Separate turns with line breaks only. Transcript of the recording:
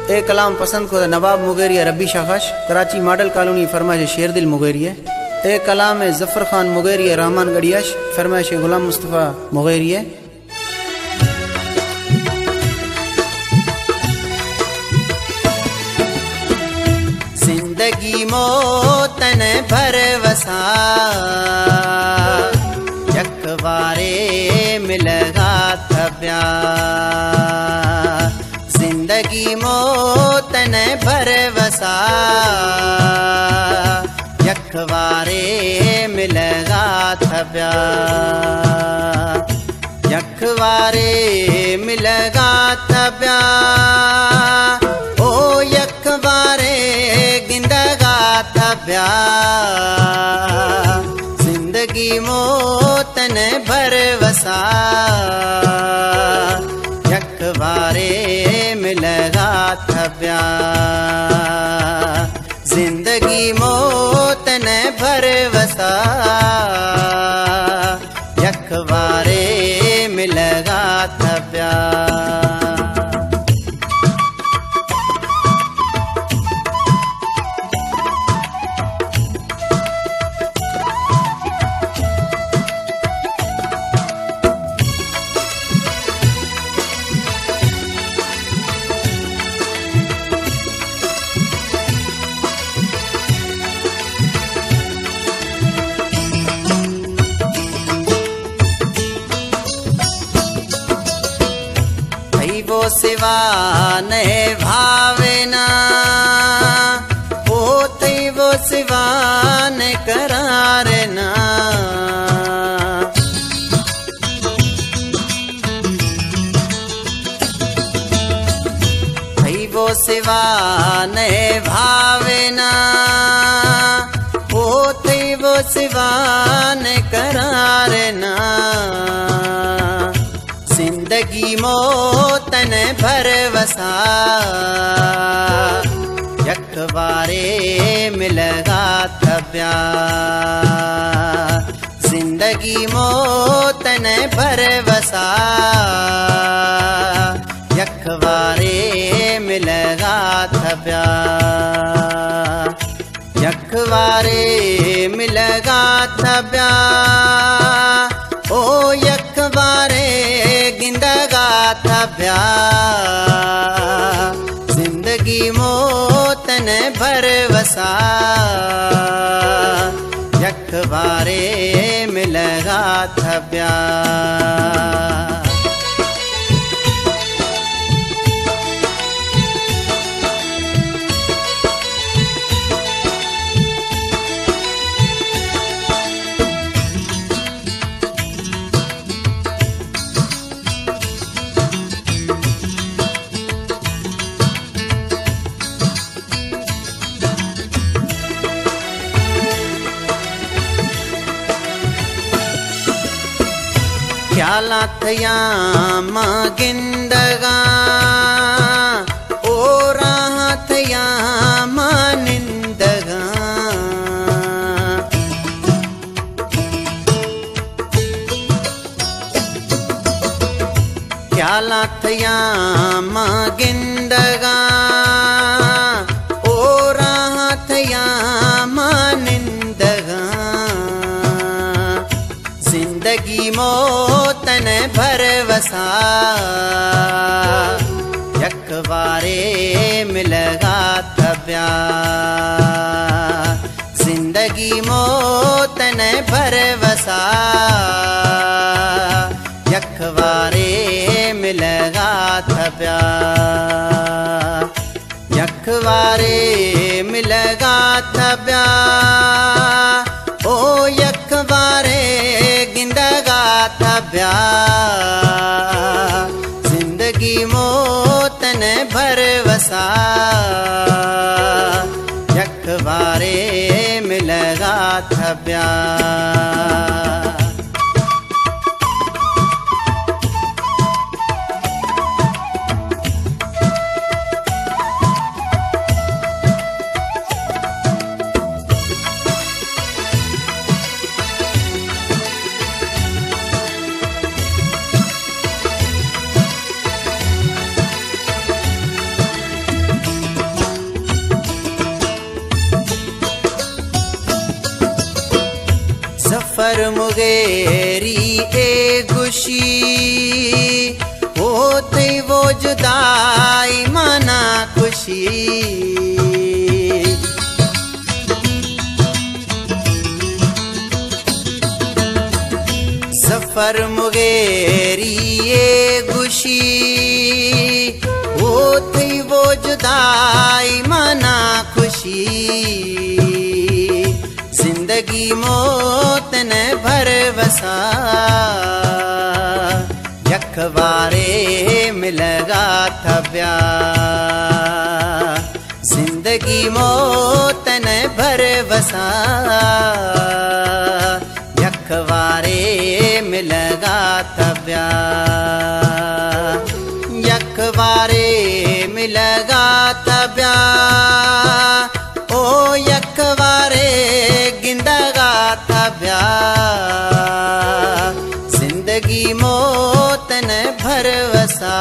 ए कलाम पसंद को नवाब मुगेरिया रब्बी शाखाश Karachi model colony फरमाइश शेरदिल मुगेरिया। ए कलाम जफ़र खान मुगेरिया रहमान गड़ियाश फरमाइश गुलाम मुस्तफ़ा मुगेरिया। जिंदगी मोतन भरवसा यकबारे मिलगा थब्या। जिंदगी मोतन भरवसा यकबारे मिलगा थब्या। यकबारे मिलगा थब्या ओ यकबारे गिंदगा थब्या। जिंदगी मोतन भरवसा यकबारे मिलगा थब्या। जिंदगी मोतन भरवसा यकबारे मिलगा थब्या। वो सिवा ने भावेना ओ थई वो सिवा ने करारना। थई वो सिवा ने भावेना ओ थई वो सिवा ने करारना। जिंदगी मोतन भरवसा यकबारे मिलगा थब्या। जिंदगी मोतन भरवसा यकबारे मिलगा थब्या। यकबारे मिलगा थब्या ओ यकबारे गिंदगा थब्या। जिंदगी मोतन भरवसा यकबारे मिलगा थब्या। ख्याला थया गिंदगा ओ राह थया निंदगा। ख्याला थया गिंदगा ओ राह थया निंदगा। जिंदगी मोतन भरवसा यकबारे मिलगा थब्या। जिंदगी मोतन भरवसा यकबारे मिलगा थब्या। यकबारे मिलगा थब्या ओ यकबारे गिंदगा थब्या। जिंदगी मोतन भरवसा यकबारे मिलगा थब्या। जफर मुगेरी ए गुशी होते वो जुदाई माना खुशी। जफर मुगेरी ए गुशी होते वो जुदाई माना खुशी। जिंदगी मौत ने भर बसा यखवारे मिलगा था प्यार। जिंदगी मौत ने भर बसा यखवारे मिलगा था प्यार। यखवारे मिलगा था प्यार ओ यखवारे गिंदगा था प्यार। जिंदगी मौत ने भर वसा